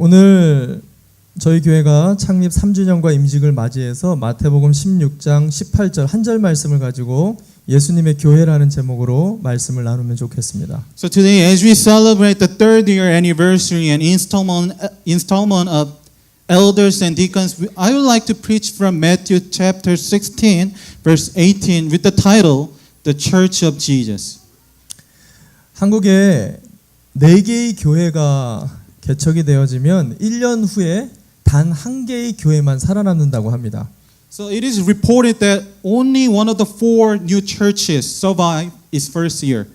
오늘 저희 교회가 창립 3주년과 임직을 맞이해서 마태복음 16장 18절 한 절 말씀을 가지고 예수님의 교회라는 제목으로 말씀을 나누면 좋겠습니다. So today, as we celebrate the third year anniversary and installment of elders and deacons, I would like to preach from Matthew chapter 16, verse 18, with the title, The Church of Jesus. 한국에 4개의 교회가 개척이 되어지면 1년 후에 단 한 개의 교회만 살아남는다고 합니다. So it is reported that only one of the 4 new churches survive its first year.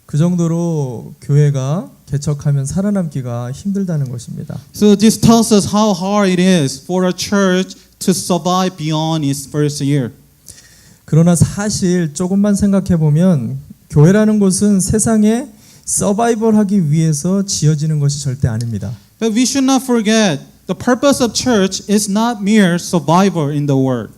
그 정도로 교회가 개척하면 살아남기가 힘들다는 것입니다. So this tells us how hard it is for a church to survive beyond its first year. 그러나 사실 조금만 생각해 보면 교회라는 곳은 세상에 서바이벌하기 위해서 지어지는 것이 절대 아닙니다. But we should not forget the purpose of church is not mere survival in the world.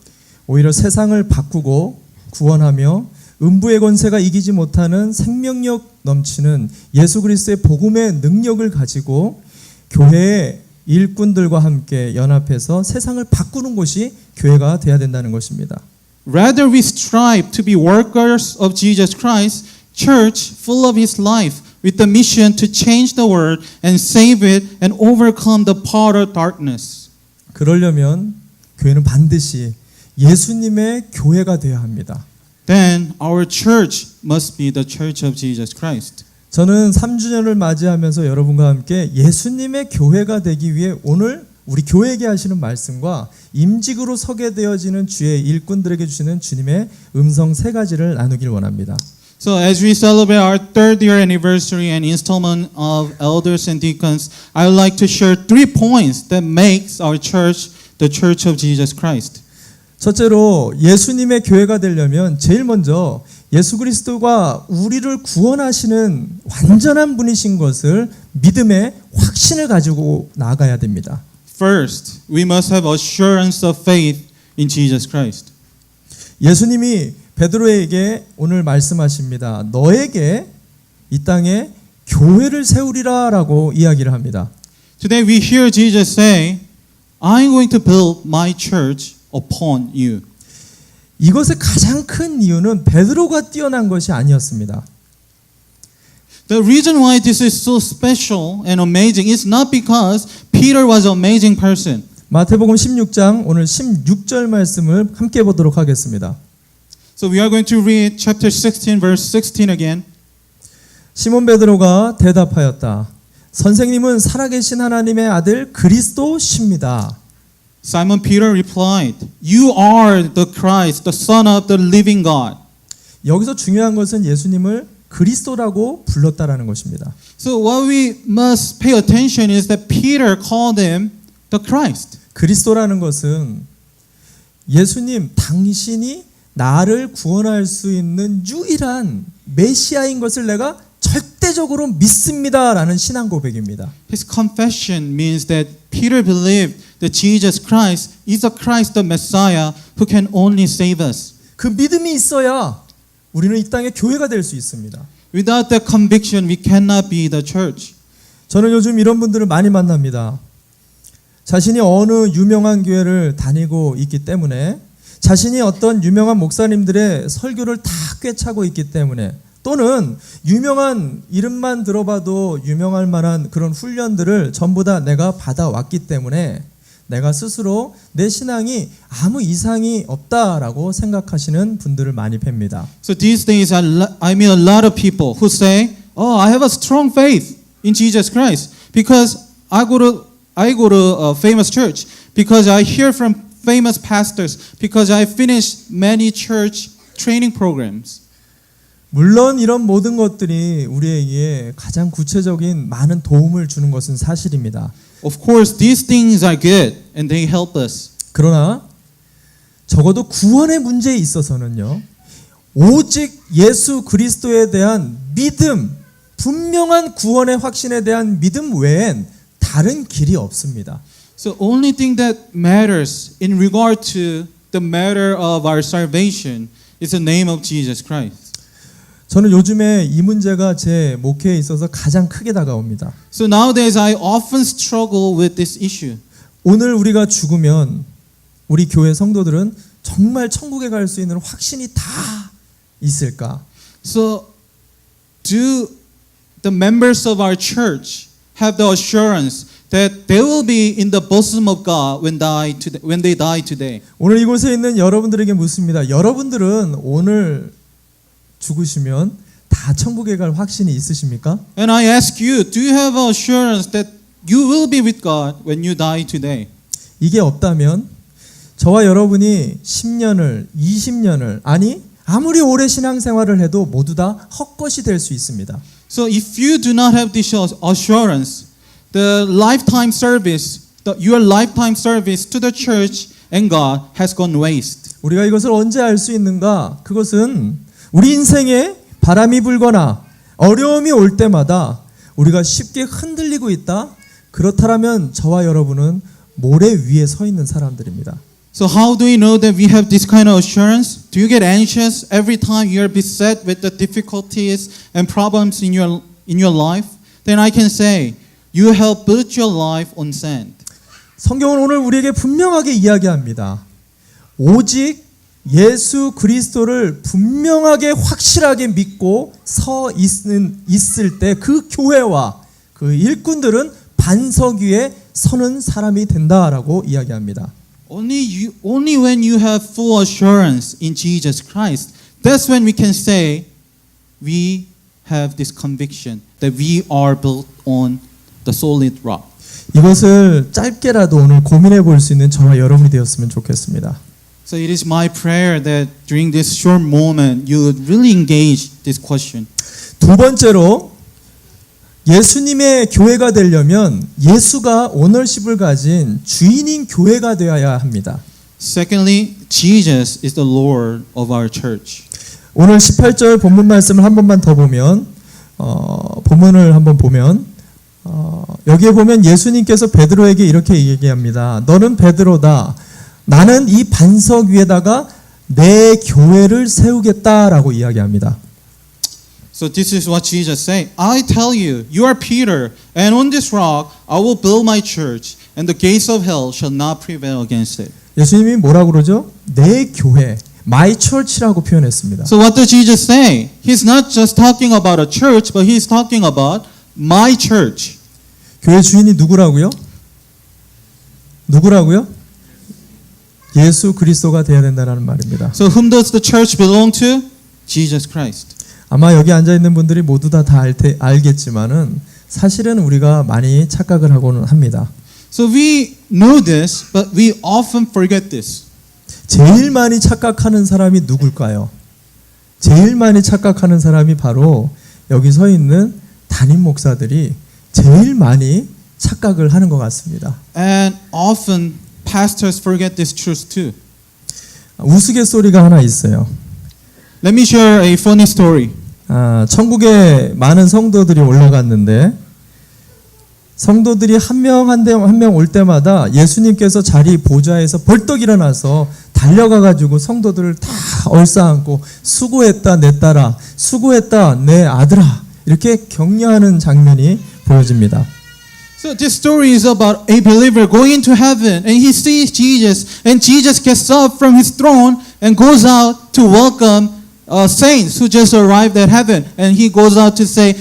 오히려 세상을 바꾸고 구원하며 음부의 권세가 이기지 못하는 생명력 넘치는 예수 그리스도의 복음의 능력을 가지고 교회의 일꾼들과 함께 연합해서 세상을 바꾸는 곳이 교회가 돼야 된다는 것입니다. Rather we strive to be workers of Jesus Christ, church full of his life with the mission to change the world and save it and overcome the power of darkness. 그러려면 교회는 반드시 예수님의 교회가 되어야 합니다. Then our church must be the church of Jesus Christ. 저는 3주년을 맞이하면서 여러분과 함께 예수님의 교회가 되기 위해 오늘 우리 교회에게 하시는 말씀과 임직으로 서게 되어지는 주의 일꾼들에게 주시는 주님의 음성 3가지를 나누길 원합니다. So as we celebrate our third year anniversary and installment of elders and deacons, I would like to share 3 points that makes our church the church of Jesus Christ. 첫째로 예수님의 교회가 되려면 제일 먼저 예수 그리스도가 우리를 구원하시는 완전한 분이신 것을 믿음의 확신을 가지고 나아가야 됩니다. First, we must have assurance of faith in Jesus Christ. 예수님이 베드로에게 오늘 말씀하십니다. 너에게 이 땅에 교회를 세우리라라고 이야기를 합니다. Today we hear Jesus say, I'm going to build my church upon you. 이것의 가장 큰 이유는 베드로가 뛰어난 것이 아니었습니다. The reason why this is so special and amazing is not because Peter was an amazing person. 마태복음 16장 오늘 16절 말씀을 함께 보도록 하겠습니다. So we are going to read chapter 16 verse 16 again. 시몬 베드로가 대답하였다. 선생님은 살아계신 하나님의 아들 그리스도십니다. Simon Peter replied, You are the Christ, the Son of the living God. 여기서 중요한 것은 예수님을 그리스도라고 불렀다라는 것입니다. So what we must pay attention is that Peter called him the Christ. 그리스도라는 것은 예수님 당신이 나를 구원할 수 있는 유일한 메시아인 것을 내가 절대적으로 믿습니다라는 신앙 고백입니다. His confession means that Peter believed that Jesus Christ is the Christ, the Messiah, who can only save us. 그 믿음이 있어야 우리는 이 땅의 교회가 될 수 있습니다. Without that conviction, we cannot be the church. 저는 요즘 이런 분들을 많이 만납니다. 자신이 어느 유명한 교회를 다니고 있기 때문에 자신이 어떤 유명한 목사님들의 설교를 다 꿰차고 있기 때문에 또는 유명한 이름만 들어봐도 유명할 만한 그런 훈련들을 전부 다 내가 받아왔기 때문에 내가 스스로 내 신앙이 아무 이상이 없다라고 생각하시는 분들을 많이 뵙니다. So these days, I meet a lot of people who say, "Oh, I have a strong faith in Jesus Christ because I go to a famous church, because I hear from famous pastors, because I finished many church training programs." 물론 이런 모든 것들이 우리에게 가장 구체적인 많은 도움을 주는 것은 사실입니다. Of course, these things are good and they help us. 그러나 적어도 구원의 문제에 있어서는요. 오직 예수 그리스도에 대한 믿음, 분명한 구원의 확신에 대한 믿음 외엔 다른 길이 없습니다. So only thing that matters in regard to the matter of our salvation is the name of Jesus Christ. 저는 요즘에 이 문제가 제 목회에 있어서 가장 크게 다가옵니다. So nowadays I often struggle with this issue. 오늘 우리가 죽으면 우리 교회 성도들은 정말 천국에 갈 수 있는 확신이 다 있을까? So do the members of our church have the assurance that they will be in the bosom of God when they die today? 오늘 이곳에 있는 여러분들에게 묻습니다. 여러분들은 오늘 죽으시면 다 천국에 갈 확신이 있으십니까? And I ask you, do you have assurance that you will be with God when you die today? 이게 없다면 저와 여러분이 10년을, 20년을 아니 아무리 오래 신앙생활을 해도 모두 다 헛것이 될 수 있습니다. So if you do not have this assurance, the lifetime service, your lifetime service to the church and God has gone waste. 우리가 이것을 언제 알 수 있는가? 그것은 우리 인생에 바람이 불거나 어려움이 올 때마다 우리가 쉽게 흔들리고 있다. 그렇다면 저와 여러분은 모래 위에 서 있는 사람들입니다. So how do we know that we have this kind of assurance? Do you get anxious every time you are beset with the difficulties and problems in your life? Then I can say, you have built your life on sand. 성경은 오늘 우리에게 분명하게 이야기합니다. 오직 예수 그리스도를 분명하게 확실하게 믿고 있을 때 그 교회와 그 일꾼들은 반석 위에 서는 사람이 된다라고 이야기합니다. Only when you have full assurance in Jesus Christ, that's when we can say we have this conviction that we are built on the solid rock. 이것을 짧게라도 오늘 고민해 볼 수 있는 저와 여러분이 되었으면 좋겠습니다. So it is my prayer that during this short moment you would really engage this question. 두 번째로 예수님의 교회가 되려면 예수가 오너십을 가진 주인인 교회가 되어야 합니다. Secondly, Jesus is the Lord of our church. 오늘 18절 본문 말씀을 한 번만 더 보면 본문을 한번 보면 여기에 보면 예수님께서 베드로에게 이렇게 얘기합니다. 너는 베드로다. 나는 이 반석 위에다가 내 교회를 세우겠다라고 이야기합니다. So this is what Jesus said. I tell you, you are Peter, and on this rock I will build my church, and the gates of hell shall not prevail against it. 예수님이 뭐라고 그러죠? 내 교회, my church라고 표현했습니다. So what does Jesus say? He's not just talking about a church, but he's talking about my church. 교회 주인이 누구라고요? 누구라고요? 예수 그리스도가 되어야 된다는 말입니다. So whom does the church belong to? Jesus Christ. 아마 여기 앉아 있는 분들이 모두 다 알겠지만은 사실은 우리가 많이 착각을 하고는 합니다. So we know this, but we often forget this. 제일 많이 착각하는 사람이 누굴까요? 제일 많이 착각하는 사람이 바로 여기 서 있는 담임 목사들이 제일 많이 착각을 하는 것 같습니다. And often pastors forget this truth too. 우스갯소리가 하나 있어요. Let me share a funny story. 천국에 많은 성도들이 올라갔는데 성도들이 한 명 올 때마다 예수님께서 자리 보좌에서 벌떡 일어나서 달려가 가지고 성도들을 다 얼싸안고 수고했다 내 딸아, 수고했다 내 아들아 이렇게 격려하는 장면이 보여집니다. So this story is about a believer going into heaven and he sees Jesus and Jesus gets up from his throne and goes out to welcome saints who just arrived at heaven and he goes out to say,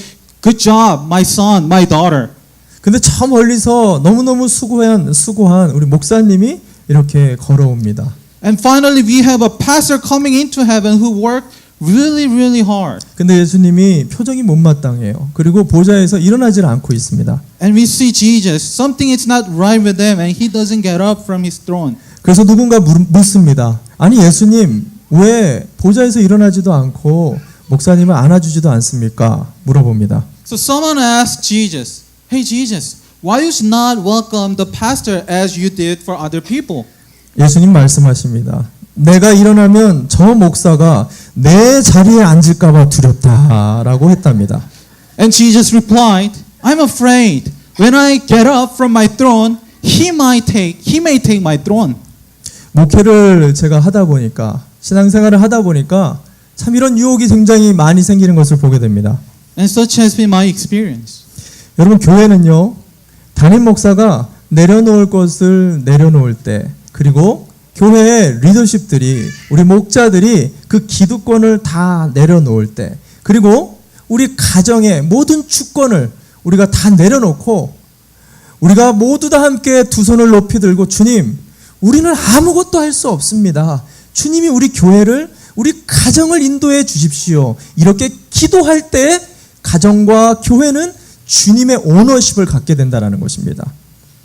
good job, my son, my daughter. 근데 저 멀리서 너무너무 수고한 우리 목사님이 이렇게 걸어옵니다. And finally we have a pastor coming into heaven who worked really, really hard. 근데 예수님이 표정이 못마땅해요. 그리고 보좌에서 일어나질 않고 있습니다. And we see Jesus, something is not right with him and he doesn't get up from his throne. 그래서 누군가 묻습니다. 아니 예수님 왜 보좌에서 일어나지도 않고 목사님을 안아주지도 않습니까? 물어봅니다. So someone asked Jesus, hey Jesus, why you not welcome the pastor as you did for other people? 예수님 말씀하십니다. 내가 일어나면 저 목사가 내 자리에 앉을까 봐 두렵다라고 했답니다. And Jesus replied, I'm afraid when I get up from my throne, he may take my throne. 목회를 제가 하다 보니까 신앙생활을 하다 보니까 참 이런 유혹이 굉장히 많이 생기는 것을 보게 됩니다. And such has been my experience. 여러분 교회는요. 담임 목사가 내려놓을 것을 내려놓을 때 그리고 교회의 리더십들이 우리 목자들이 그 기득권을 다 내려놓을 때 그리고 우리 가정의 모든 주권을 우리가 다 내려놓고 우리가 모두 다 함께 두 손을 높이 들고 주님 우리는 아무것도 할 수 없습니다. 주님이 우리 교회를 우리 가정을 인도해 주십시오. 이렇게 기도할 때 가정과 교회는 주님의 오너십을 갖게 된다는 것입니다.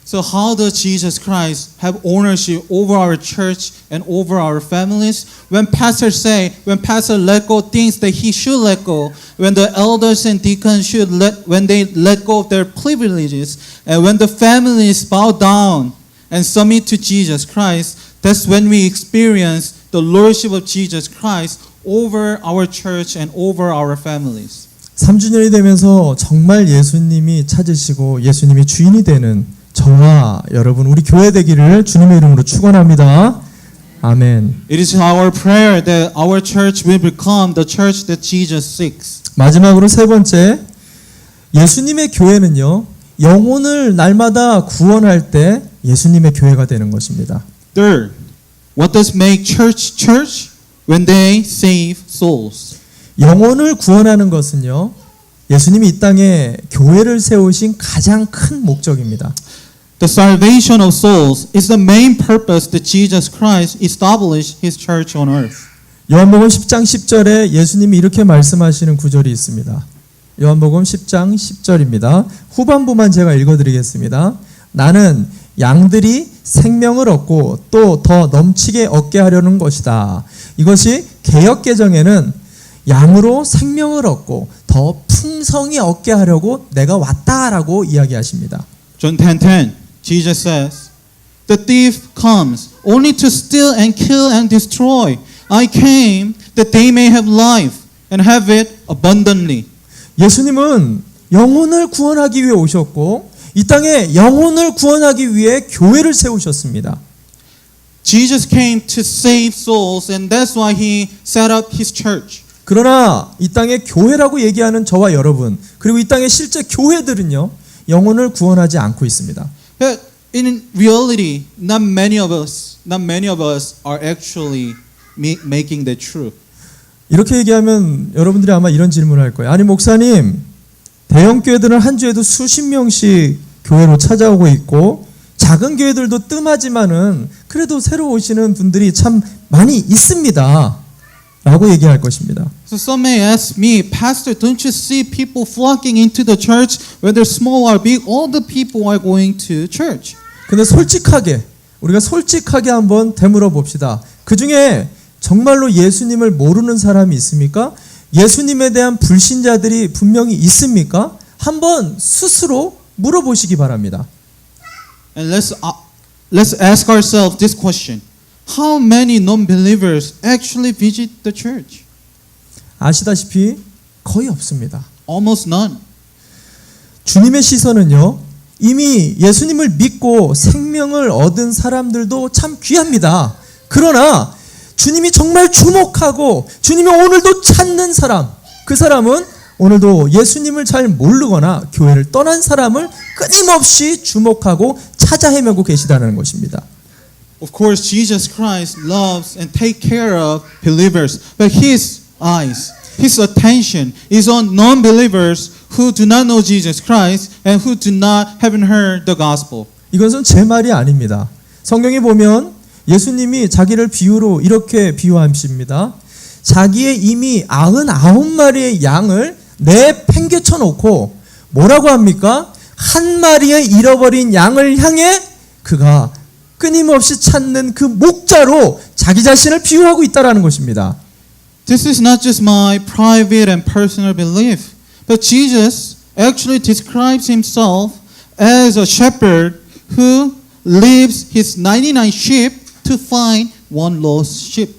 So how does Jesus Christ have ownership over our church and over our families? When pastors say, when pastor let go things that he should let go, when the elders and deacons should when they let go of their privileges, and when the families bow down and submit to Jesus Christ, that's when we experience the lordship of Jesus Christ over our church and over our families. 3주년이 되면서 정말 예수님이 찾으시고 예수님이 주인이 되는 저와 여러분 우리 교회 되기를 주님의 이름으로 축원합니다. 아멘. It is our prayer that our church will become the church that Jesus seeks. 마지막으로 세 번째, 예수님의 교회는요 영혼을 날마다 구원할 때 예수님의 교회가 되는 것입니다. Third, what does make church church? When they save souls. 영혼을 구원하는 것은요 예수님이 이 땅에 교회를 세우신 가장 큰 목적입니다. The salvation of souls is the main purpose that Jesus Christ established His church on earth. 요한복음 10장 10절에 예수님이 이렇게 말씀하시는 구절이 있습니다. 요한복음 10장 10절입니다. 후반부만 제가 읽어드리겠습니다. 나는 양들이 생명을 얻고 또 더 넘치게 얻게 하려는 것이다. 이것이 개역개정에는 양으로 생명을 얻고 더 풍성히 얻게 하려고 내가 왔다라고 이야기하십니다. John 10:10, Jesus says, "The thief comes only to steal and kill and destroy. I came that they may have life and have it abundantly." 예수님은 영혼을 구원하기 위해 오셨고 이 땅에 영혼을 구원하기 위해 교회를 세우셨습니다. Jesus came to save souls, and that's why He set up His church. 그러나 이 땅에 교회라고 얘기하는 저와 여러분 그리고 이 땅의 실제 교회들은요 영혼을 구원하지 않고 있습니다. But in reality, not many of us are actually making that true. 이렇게 얘기하면 여러분들이 아마 이런 질문을 할 거예요. 아니 목사님, 대형 교회들은 한 주에도 수십 명씩 교회로 찾아오고 있고 작은 교회들도 뜸하지만은 그래도 새로 오시는 분들이 참 많이 있습니다. 라고 얘기할 것입니다. So some may ask me, Pastor, don't you see people flocking into the church, whether small or big, all the people are going to church. 근데 솔직하게 우리가 솔직하게 한번 되물어 봅시다. 그 중에 정말로 예수님을 모르는 사람이 있습니까? 예수님에 대한 불신자들이 분명히 있습니까? 한번 스스로 물어보시기 바랍니다. And let's ask ourselves this question. How many non-believers actually visit the church? 아시다시피 거의 없습니다. Almost none. 주님의 시선은요. 이미 예수님을 믿고 생명을 얻은 사람들도 참 귀합니다. 그러나 주님이 정말 주목하고 주님이 오늘도 찾는 사람, 그 사람은 오늘도 예수님을 잘 모르거나 교회를 떠난 사람을 끊임없이 주목하고 찾아 헤매고 계시다는 것입니다. Of course, Jesus Christ loves and takes care of believers, but His eyes, His attention is on non-believers who do not know Jesus Christ and who haven't heard the gospel. 이것은 제 말이 아닙니다. 성경에 보면 예수님이 자기를 비유로 이렇게 비유하십니다. 자기의 이미 99마리의 양을 내팽개쳐 놓고 뭐라고 합니까? 한 마리의 잃어버린 양을 향해 그가 끊임없이 찾는 그 목자로 자기 자신을 비유하고 있다라는 것입니다. This is not just my private and personal belief, but Jesus actually describes Himself as a shepherd who leaves His 99 sheep to find one lost sheep.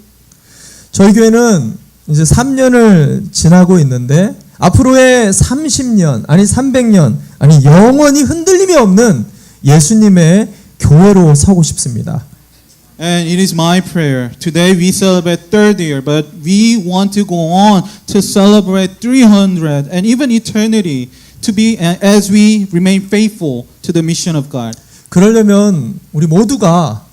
저희 교회는 이제 3년을 지나고 있는데 앞으로의 30년, 아니 300년, 아니 영원히 흔들림이 없는 예수님의 교회로 서고 싶습니다. And it is my prayer. Today we celebrate third year, but we want to go on to celebrate 300 and even eternity to be as we remain faithful to the mission of God. 그러려면 우리 모두가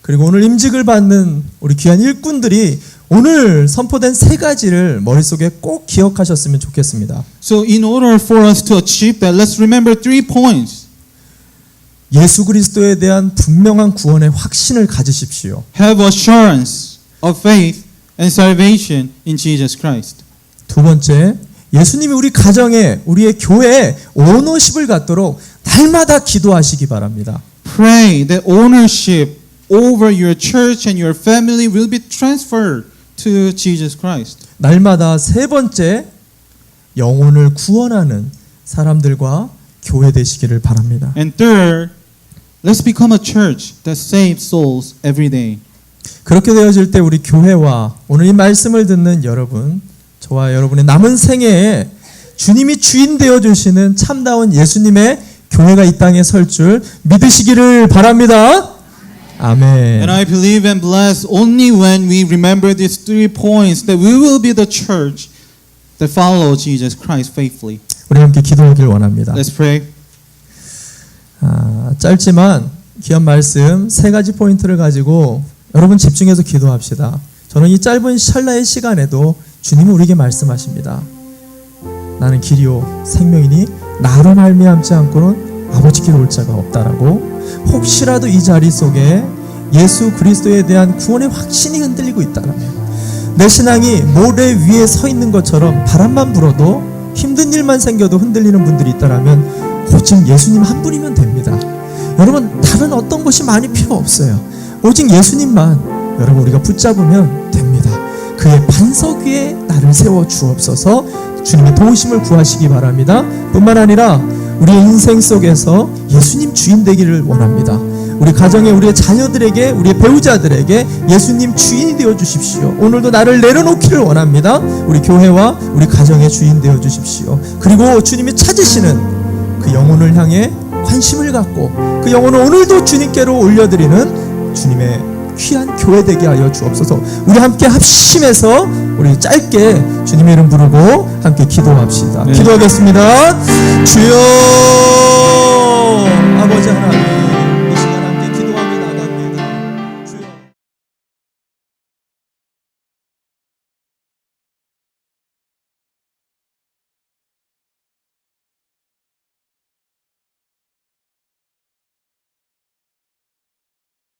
그리고 오늘 임직을 받는 우리 귀한 일꾼들이 오늘 선포된 세 가지를 머릿속에 꼭 기억하셨으면 좋겠습니다. So in order for us to achieve that, let's remember 3 points. 예수 그리스도에 대한 분명한 구원의 확신을 가지십시오. Have assurance of faith and salvation in Jesus Christ. 두 번째, 예수님이 우리 가정에, 우리의 교회에 오너십을 갖도록 날마다 기도하시기 바랍니다. Pray that ownership over your church and your family will be transferred to Jesus Christ. 날마다 세 번째, 영혼을 구원하는 사람들과 교회 되시기를 바랍니다. And third, let's become a church that saves souls every day. 그렇게 되어질 때 우리 교회와 오늘 이 말씀을 듣는 여러분, 저와 여러분의 남은 생애에 주님이 주인 되어 주시는 참다운 예수님의 교회가 이 땅에 설 줄 믿으시기를 바랍니다. 아멘. And I believe and bless only when we remember these 3 points that we will be the church that follow Jesus Christ faithfully. 우리 함께 기도하길 원합니다. Let's pray. 짧지만 귀한 말씀 세 가지 포인트를 가지고 여러분 집중해서 기도합시다. 저는 이 짧은 찰나의 시간에도 주님은 우리에게 말씀하십니다. 나는 길이요 생명이니 나로 말미암지 않고는 아버지께로 올 자가 없다라고. 혹시라도 이 자리 속에 예수 그리스도에 대한 구원의 확신이 흔들리고 있다라면, 내 신앙이 모래 위에 서 있는 것처럼 바람만 불어도 힘든 일만 생겨도 흔들리는 분들이 있다라면 오직 예수님 한 분이면 됩니다. 여러분 다른 어떤 것이 많이 필요 없어요. 오직 예수님만 여러분 우리가 붙잡으면 됩니다. 그의 반석 위에 나를 세워 주옵소서. 주님의 도우심을 구하시기 바랍니다. 뿐만 아니라 우리의 인생 속에서 예수님 주인 되기를 원합니다. 우리 가정에, 우리의 자녀들에게, 우리의 배우자들에게 예수님 주인이 되어 주십시오. 오늘도 나를 내려놓기를 원합니다. 우리 교회와 우리 가정의 주인 되어 주십시오. 그리고 주님이 찾으시는 그 영혼을 향해 관심을 갖고 그 영혼을 오늘도 주님께로 올려드리는 주님의 귀한 교회 되게 하여 주옵소서. 우리 함께 합심해서 우리 짧게 주님의 이름 부르고 함께 기도합시다. 네. 기도하겠습니다. 주여